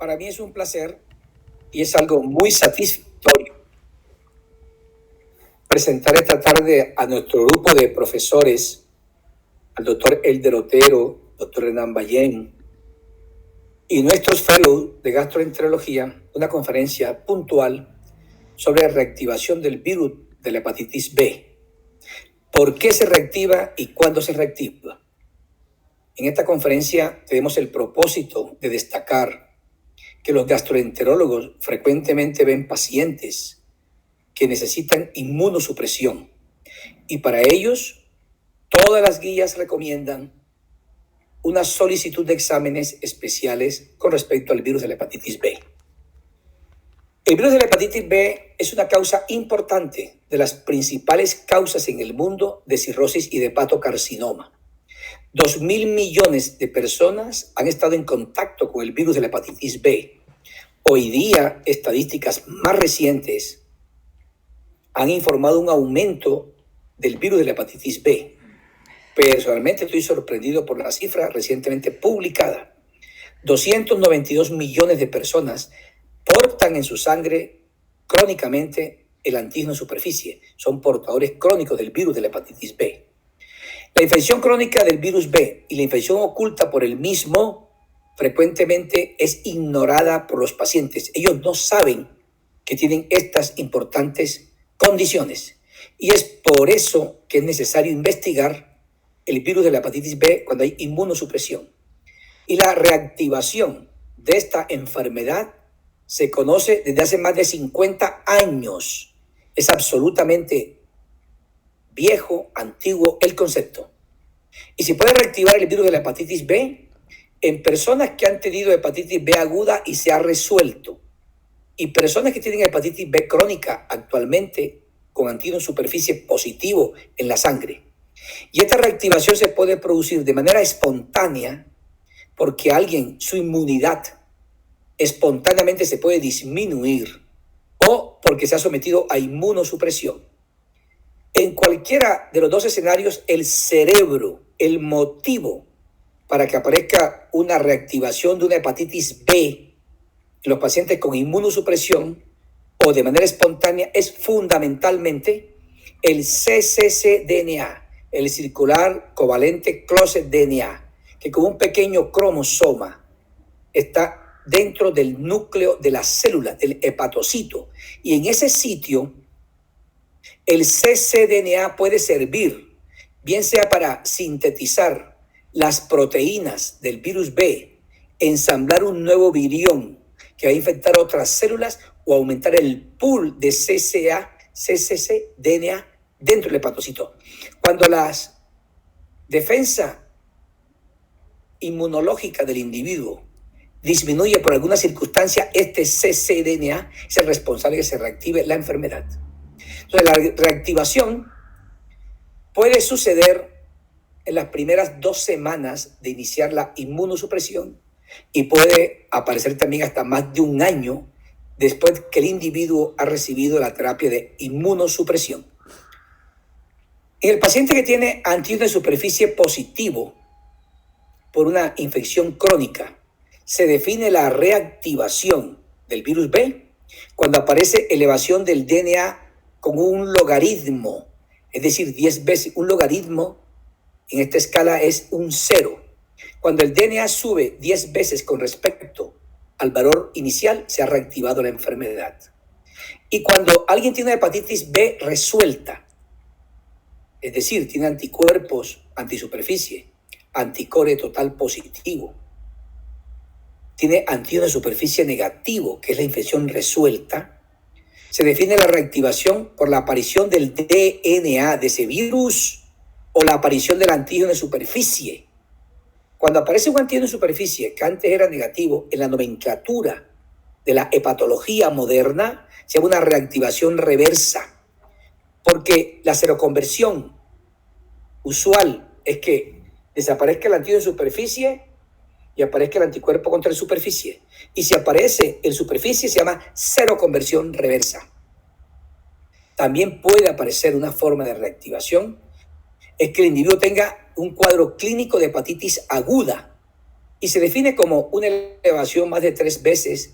Para mí es un placer y es algo muy satisfactorio presentar esta tarde a nuestro grupo de profesores, al doctor Elder Otero, doctor Hernán Ballén y nuestros fellows de gastroenterología, una conferencia puntual sobre reactivación del virus de la hepatitis B. ¿Por qué se reactiva y cuándo se reactiva? En esta conferencia tenemos el propósito de destacar que los gastroenterólogos frecuentemente ven pacientes que necesitan inmunosupresión y para ellos todas las guías recomiendan una solicitud de exámenes especiales con respecto al virus de la hepatitis B. El virus de la hepatitis B es una causa importante de las principales causas en el mundo de cirrosis y de hepatocarcinoma. 2.000 millones de personas han estado en contacto con el virus de la hepatitis B. Hoy día, estadísticas más recientes han informado un aumento del virus de la hepatitis B. Personalmente estoy sorprendido por la cifra recientemente publicada. 292 millones de personas portan en su sangre crónicamente el antígeno de superficie. Son portadores crónicos del virus de la hepatitis B. La infección crónica del virus B y la infección oculta por el mismo frecuentemente es ignorada por los pacientes. Ellos no saben que tienen estas importantes condiciones y es por eso que es necesario investigar el virus de la hepatitis B cuando hay inmunosupresión. Y la reactivación de esta enfermedad se conoce desde hace más de 50 años. Es absolutamente viejo, antiguo el concepto. Y se puede reactivar el virus de la hepatitis B en personas que han tenido hepatitis B aguda y se ha resuelto. Y personas que tienen hepatitis B crónica actualmente con antígeno en superficie positivo en la sangre. Y esta reactivación se puede producir de manera espontánea porque su inmunidad espontáneamente se puede disminuir o porque se ha sometido a inmunosupresión. En cualquiera de los dos escenarios, el cerebro, el motivo para que aparezca una reactivación de una hepatitis B en los pacientes con inmunosupresión o de manera espontánea es fundamentalmente el cccDNA, el circular covalente closed DNA, que con un pequeño cromosoma está dentro del núcleo de la célula, del hepatocito. Y en ese sitio, el cccDNA puede servir, bien sea para sintetizar las proteínas del virus B, ensamblar un nuevo virión que va a infectar otras células o aumentar el pool de cccDNA dentro del hepatocito. Cuando la defensa inmunológica del individuo disminuye por alguna circunstancia, este cccDNA es el responsable de que se reactive la enfermedad. Entonces, la reactivación puede suceder en las primeras 2 semanas de iniciar la inmunosupresión y puede aparecer también hasta más de 1 año después que el individuo ha recibido la terapia de inmunosupresión. En el paciente que tiene antígeno de superficie positivo por una infección crónica, se define la reactivación del virus B cuando aparece elevación del DNA con un logaritmo, es decir, 10 veces. Un logaritmo en esta escala es un 0. Cuando el DNA sube 10 veces con respecto al valor inicial, se ha reactivado la enfermedad. Y cuando alguien tiene hepatitis B resuelta, es decir, tiene anticuerpos antisuperficie, anticore total positivo, tiene antígeno de superficie negativo, que es la infección resuelta, se define la reactivación por la aparición del DNA de ese virus o la aparición del antígeno de superficie. Cuando aparece un antígeno de superficie que antes era negativo, en la nomenclatura de la hepatología moderna se llama una reactivación reversa, porque la seroconversión usual es que desaparezca el antígeno de superficie y aparezca el anticuerpo contra la superficie. Y si aparece en superficie se llama seroconversión reversa. También puede aparecer una forma de reactivación, es que el individuo tenga un cuadro clínico de hepatitis aguda y se define como una elevación más de 3 veces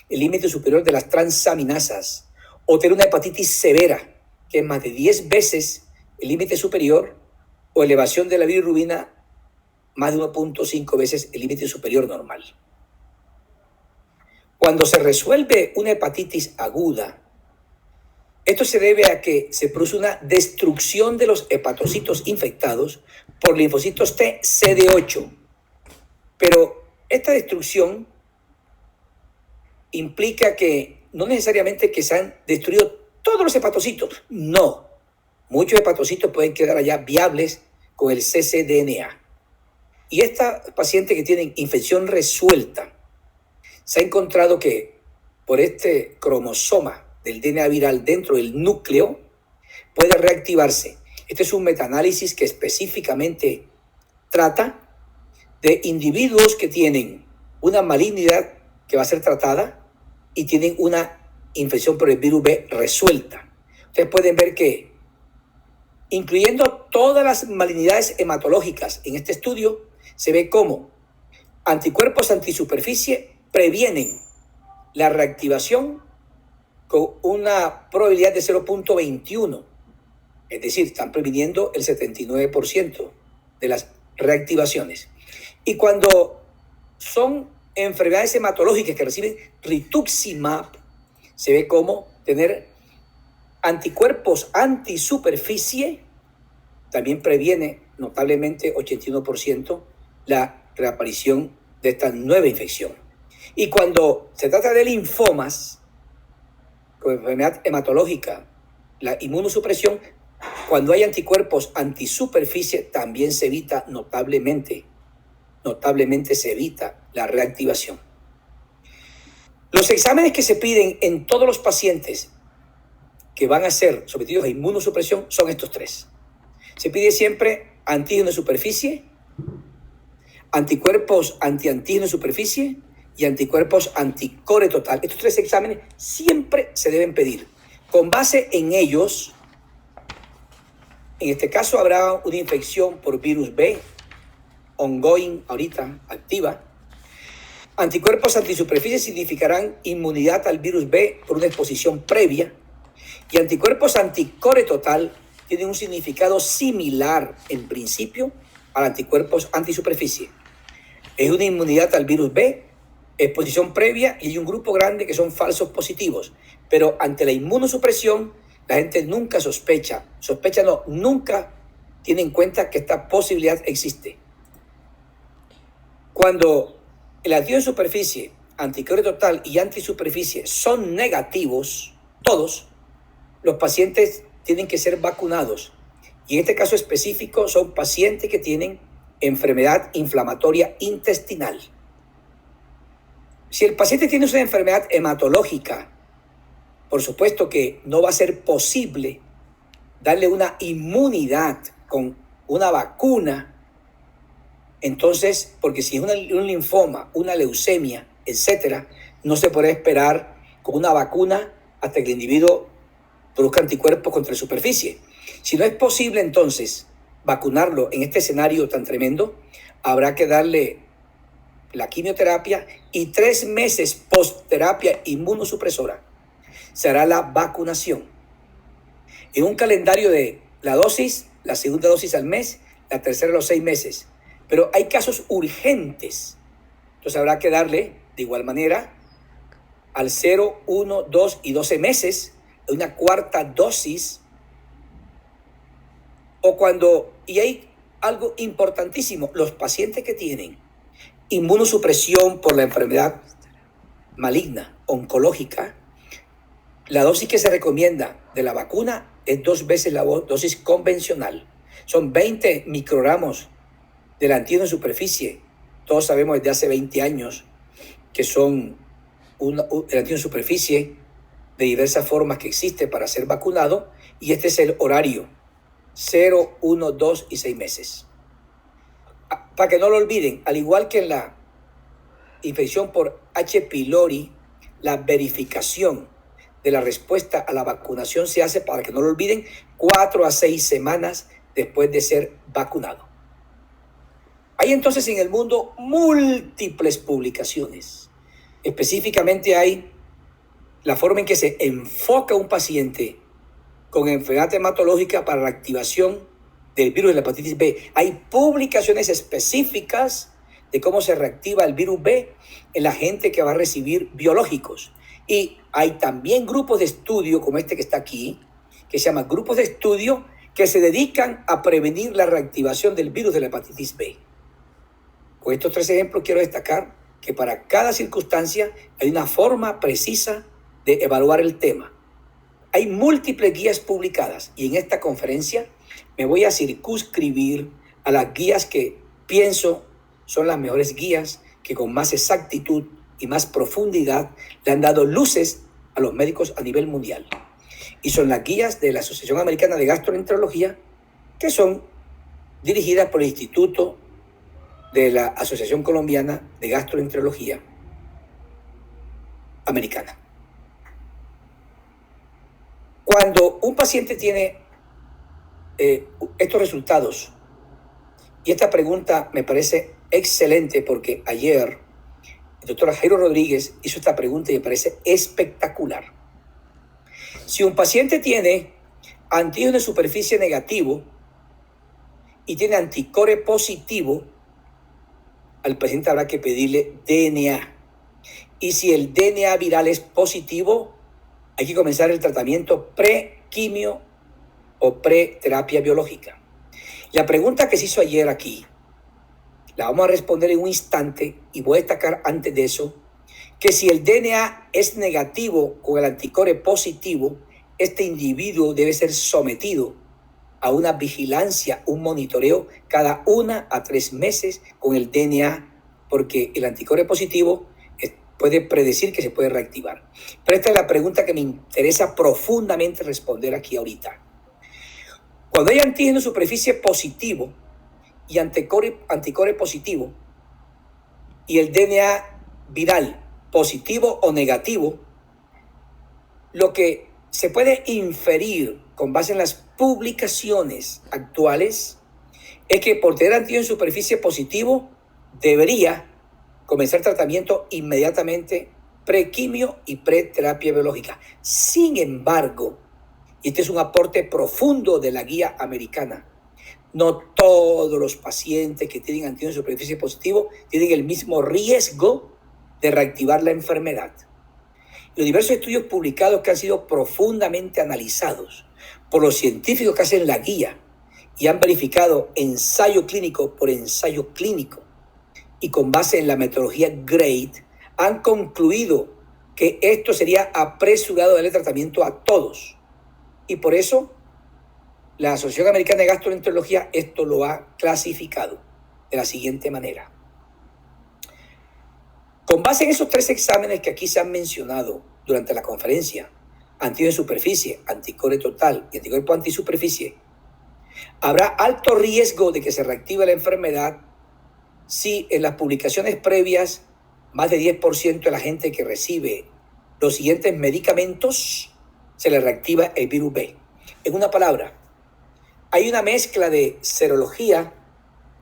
el límite superior de las transaminasas, o tener una hepatitis severa, que es más de 10 veces el límite superior, o elevación de la bilirrubina más de 1.5 veces el límite superior normal. Cuando se resuelve una hepatitis aguda, esto se debe a que se produce una destrucción de los hepatocitos infectados por linfocitos T CD8. Pero esta destrucción implica que no necesariamente que se han destruido todos los hepatocitos. No. Muchos hepatocitos pueden quedar allá viables con el cccDNA. Y esta paciente que tiene infección resuelta, se ha encontrado que por este cromosoma del DNA viral dentro del núcleo puede reactivarse. Este es un metaanálisis que específicamente trata de individuos que tienen una malignidad que va a ser tratada y tienen una infección por el virus B resuelta. Ustedes pueden ver que, incluyendo todas las malignidades hematológicas en este estudio, se ve cómo anticuerpos antisuperficie previenen la reactivación con una probabilidad de 0.21. Es decir, están previniendo el 79% de las reactivaciones. Y cuando son enfermedades hematológicas que reciben rituximab, se ve como tener anticuerpos antisuperficie también previene notablemente 81% la reaparición de esta nueva infección. Y cuando se trata de linfomas con enfermedad hematológica, la inmunosupresión, cuando hay anticuerpos antisuperficie, también se evita notablemente se evita la reactivación. Los exámenes que se piden en todos los pacientes que van a ser sometidos a inmunosupresión son estos 3. Se pide siempre antígeno de superficie, anticuerpos antiantígeno de superficie y anticuerpos anticore total. Estos 3 exámenes siempre se deben pedir. Con base en ellos, en este caso habrá una infección por virus B, ongoing, ahorita, activa. Anticuerpos antisuperficie significarán inmunidad al virus B por una exposición previa. Y anticuerpos anticore total tienen un significado similar, en principio, a anticuerpos antisuperficie. Es una inmunidad al virus B, exposición previa, y hay un grupo grande que son falsos positivos. Pero ante la inmunosupresión, la gente nunca nunca tiene en cuenta que esta posibilidad existe. Cuando el antígeno de superficie, anticore total y antisuperficie son negativos, todos, los pacientes tienen que ser vacunados. Y en este caso específico son pacientes que tienen enfermedad inflamatoria intestinal. Si el paciente tiene una enfermedad hematológica, por supuesto que no va a ser posible darle una inmunidad con una vacuna. Entonces, porque si es un linfoma, una leucemia, etcétera, no se puede esperar con una vacuna hasta que el individuo produzca anticuerpos contra la superficie. Si no es posible, entonces, vacunarlo en este escenario tan tremendo, habrá que darle la quimioterapia y 3 meses post-terapia inmunosupresora se hará la vacunación. En un calendario de la dosis, la segunda dosis al mes, la tercera a los 6 meses. Pero hay casos urgentes. Entonces habrá que darle, de igual manera, al 0, 1, 2 y 12 meses, una cuarta dosis. Y hay algo importantísimo, los pacientes que tienen inmunosupresión por la enfermedad maligna, oncológica, la dosis que se recomienda de la vacuna es 2 veces la dosis convencional. Son 20 microgramos del antígeno de superficie. Todos sabemos desde hace 20 años que son el antígeno de superficie de diversas formas que existe para ser vacunado, y este es el horario: 0, 1, 2 y 6 meses. Para que no lo olviden, al igual que en la infección por H. pylori, la verificación de la respuesta a la vacunación se hace, para que no lo olviden, 4 a 6 semanas después de ser vacunado. Hay entonces en el mundo múltiples publicaciones. Específicamente hay la forma en que se enfoca un paciente con enfermedad hematológica para la activación del virus de la hepatitis B. Hay publicaciones específicas de cómo se reactiva el virus B en la gente que va a recibir biológicos. Y hay también grupos de estudio, como este que está aquí, que se llaman grupos de estudio que se dedican a prevenir la reactivación del virus de la hepatitis B. Con estos tres ejemplos quiero destacar que para cada circunstancia hay una forma precisa de evaluar el tema. Hay múltiples guías publicadas y en esta conferencia me voy a circunscribir a las guías que pienso son las mejores guías que con más exactitud y más profundidad le han dado luces a los médicos a nivel mundial. Y son las guías de la Asociación Americana de Gastroenterología, que son dirigidas por el Instituto de la Asociación Colombiana de Gastroenterología Americana. Cuando un paciente tiene estos resultados, y esta pregunta me parece excelente porque ayer el doctor Jairo Rodríguez hizo esta pregunta y me parece espectacular. Si un paciente tiene antígeno de superficie negativo y tiene anticore positivo, al paciente habrá que pedirle DNA. Y si el DNA viral es positivo, hay que comenzar el tratamiento pre-quimio o pre-terapia biológica. La pregunta que se hizo ayer aquí, la vamos a responder en un instante y voy a destacar antes de eso que si el DNA es negativo con el anticore positivo, este individuo debe ser sometido a una vigilancia, un monitoreo cada 1 a 3 meses con el DNA, porque el anticore positivo puede predecir que se puede reactivar. Pero esta es la pregunta que me interesa profundamente responder aquí ahorita. Cuando hay antígeno superficie positivo y anticore positivo y el DNA viral positivo o negativo, lo que se puede inferir con base en las publicaciones actuales es que por tener antígeno en superficie positivo debería comenzar tratamiento inmediatamente prequimio y preterapia biológica. Sin embargo, y este es un aporte profundo de la guía americana, no todos los pacientes que tienen antígeno en superficie positivo tienen el mismo riesgo de reactivar la enfermedad. Los diversos estudios publicados que han sido profundamente analizados por los científicos que hacen la guía y han verificado ensayo clínico por ensayo clínico y con base en la metodología GRADE, han concluido que esto sería apresurado darle tratamiento a todos. Y por eso la Asociación Americana de Gastroenterología esto lo ha clasificado de la siguiente manera. Con base en esos 3 exámenes que aquí se han mencionado durante la conferencia, antígeno de superficie, anticore total y anticuerpo antisuperficie, habrá alto riesgo de que se reactive la enfermedad si en las publicaciones previas más de 10% de la gente que recibe los siguientes medicamentos se le reactiva el virus B. En una palabra, hay una mezcla de serología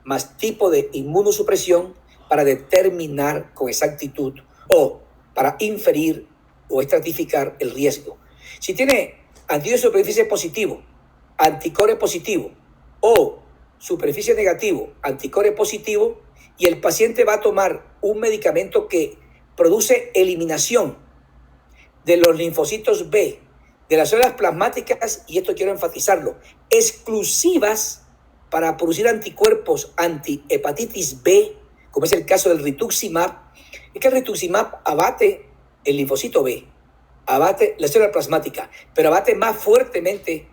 más tipo de inmunosupresión para determinar con exactitud o para inferir o estratificar el riesgo. Si tiene antígeno de superficie positivo, anticore positivo o superficie negativo, anticore positivo, y el paciente va a tomar un medicamento que produce eliminación de los linfocitos B, de las células plasmáticas, y esto quiero enfatizarlo, exclusivas para producir anticuerpos anti-hepatitis B, como es el caso del rituximab. Es que el rituximab abate el linfocito B, abate la célula plasmática, pero abate más fuertemente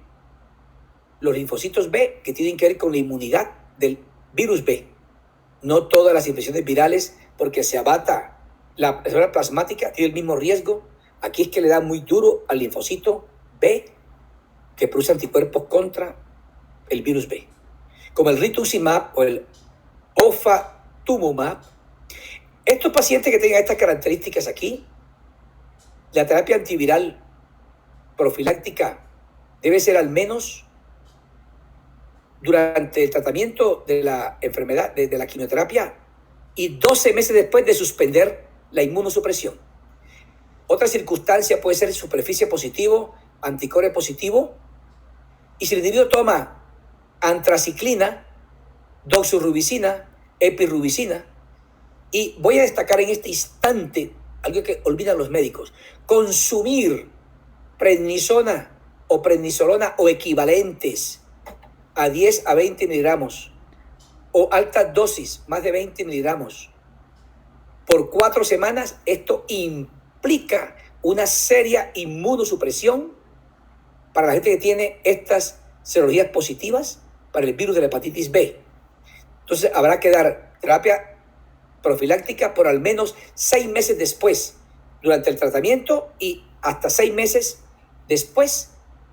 los linfocitos B que tienen que ver con la inmunidad del virus B. No todas las infecciones virales, porque se abata la célula plasmática, tiene el mismo riesgo. Aquí es que le da muy duro al linfocito B que produce anticuerpos contra el virus B. Como el rituximab o el ofatumumab. Estos pacientes que tengan estas características aquí, la terapia antiviral profiláctica debe ser al menos durante el tratamiento de la enfermedad, de la quimioterapia, y 12 meses después de suspender la inmunosupresión. Otra circunstancia puede ser superficie positivo, anticore positivo, y si el individuo toma antraciclina, doxorubicina, epirubicina, y voy a destacar en este instante algo que olvidan los médicos: consumir prednisona o prednisolona o equivalentes a 10 a 20 miligramos o altas dosis, más de 20 miligramos, por 4 semanas. Esto implica una seria inmunosupresión para la gente que tiene estas serologías positivas para el virus de la hepatitis B. Entonces habrá que dar terapia profiláctica por al menos 6 meses después, durante el tratamiento, y hasta 6 meses después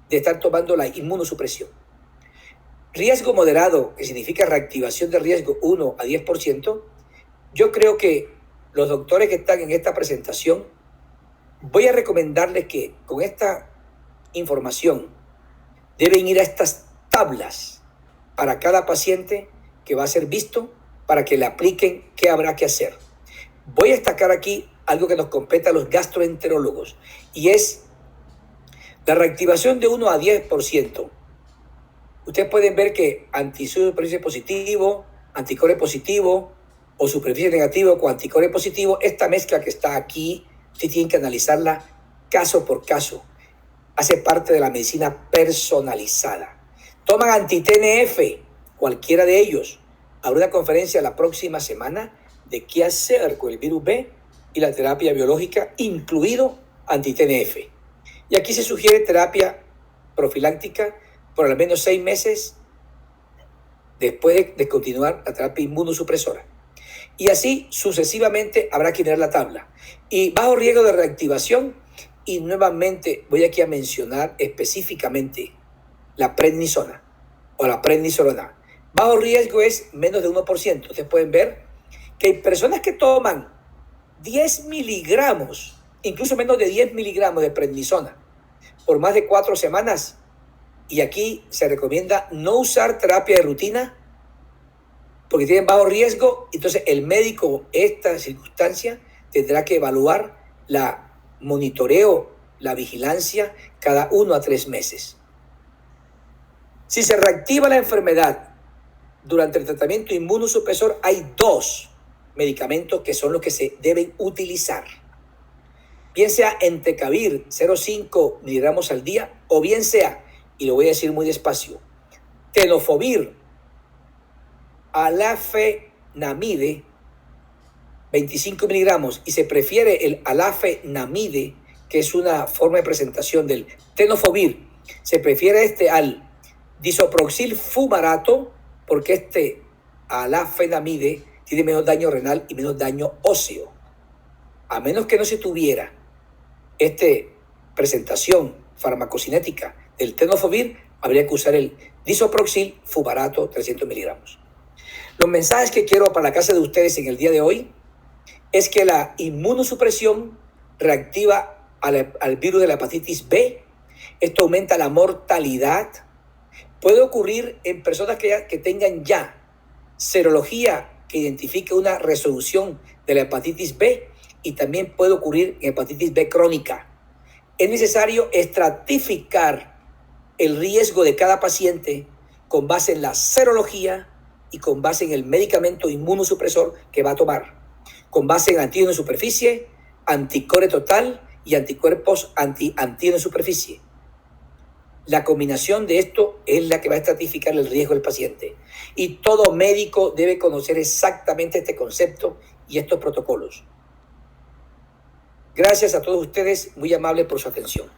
de estar tomando la inmunosupresión. Riesgo moderado, que significa reactivación de riesgo 1 a 10%. Yo creo que los doctores que están en esta presentación, voy a recomendarles que con esta información deben ir a estas tablas para cada paciente que va a ser visto, para que le apliquen qué habrá que hacer. Voy a destacar aquí algo que nos compete a los gastroenterólogos, y es la reactivación de 1 a 10%. Ustedes pueden ver que antisuperficie positivo, anticore positivo, o superficie negativo con anticore positivo, esta mezcla que está aquí, ustedes tienen que analizarla caso por caso. Hace parte de la medicina personalizada. Toman anti-TNF, cualquiera de ellos. Habrá una conferencia la próxima semana de qué hacer con el virus B y la terapia biológica, incluido anti-TNF. Y aquí se sugiere terapia profiláctica por al menos 6 meses después de continuar la terapia inmunosupresora. Y así sucesivamente habrá que mirar la tabla. Y bajo riesgo de reactivación, y nuevamente voy aquí a mencionar específicamente la prednisona o la prednisolona. Bajo riesgo es menos de 1%. Ustedes pueden ver que hay personas que toman 10 miligramos, incluso menos de 10 miligramos de prednisona por más de 4 semanas. Y aquí se recomienda no usar terapia de rutina porque tienen bajo riesgo. Entonces el médico, esta circunstancia, tendrá que evaluar la monitoreo, la vigilancia cada 1 a 3 meses. Si se reactiva la enfermedad durante el tratamiento inmunosupresor, hay 2 medicamentos que son los que se deben utilizar. Bien sea entecavir 0,5 miligramos al día, o bien sea, y lo voy a decir muy despacio, tenofovir, alafenamide, 25 miligramos, y se prefiere el alafenamide, que es una forma de presentación del tenofovir, se prefiere al disoproxil fumarato, porque alafenamide tiene menos daño renal y menos daño óseo. A menos que no se tuviera presentación farmacocinética del tenofovir, habría que usar el disoproxil fumarato 300 miligramos. Los mensajes que quiero para la casa de ustedes en el día de hoy es que la inmunosupresión reactiva al virus de la hepatitis B. Esto aumenta la mortalidad. Puede ocurrir en personas que tengan ya serología que identifique una resolución de la hepatitis B, y también puede ocurrir en hepatitis B crónica. Es necesario estratificar el riesgo de cada paciente con base en la serología y con base en el medicamento inmunosupresor que va a tomar, con base en antígeno de superficie, anticore total y anticuerpos antígeno de superficie. La combinación de esto es la que va a estratificar el riesgo del paciente. Y todo médico debe conocer exactamente este concepto y estos protocolos. Gracias a todos ustedes, muy amables por su atención.